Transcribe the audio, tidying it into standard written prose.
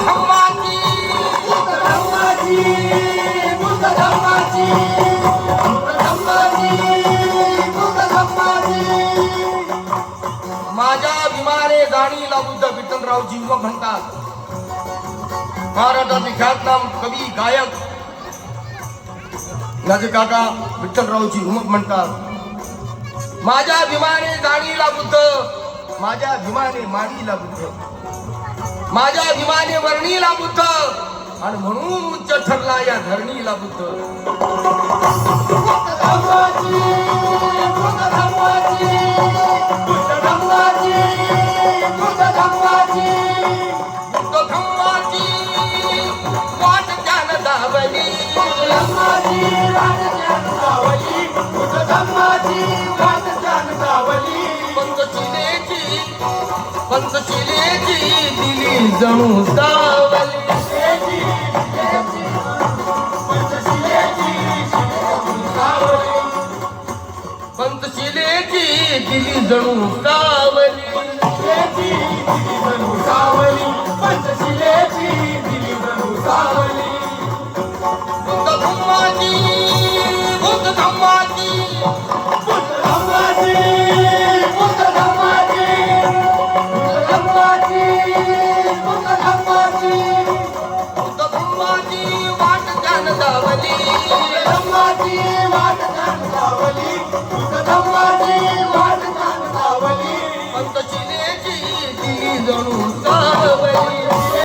धम्माची माझ्या अभिमाने जाणीला बुद्ध विठ्ठलरावजी उमप म्हणतात. महाराष्ट्राचे ख्यातनाम कवी गायक माझे काका विठ्ठलरावजी उमप म्हणतात. माझ्या अभिमाने जाणीला बुद्ध, माझ्या अभिमाने मानीला बुद्ध, माझ्या अभिमाने वर्णीला बुद्ध, आणि म्हणून उच्च ठरला या धरणीला बुद्ध. वाट ज्ञान दावली, पंचशिलेची दिली जणू सावली. पंचशिलेची दिली जणू सावली. बुद्ध धम्माची, बुद्ध धम्माची, बुद्ध धम्माची वाट ज्ञान दावली. पंचशिलेची दिली जणू सावली.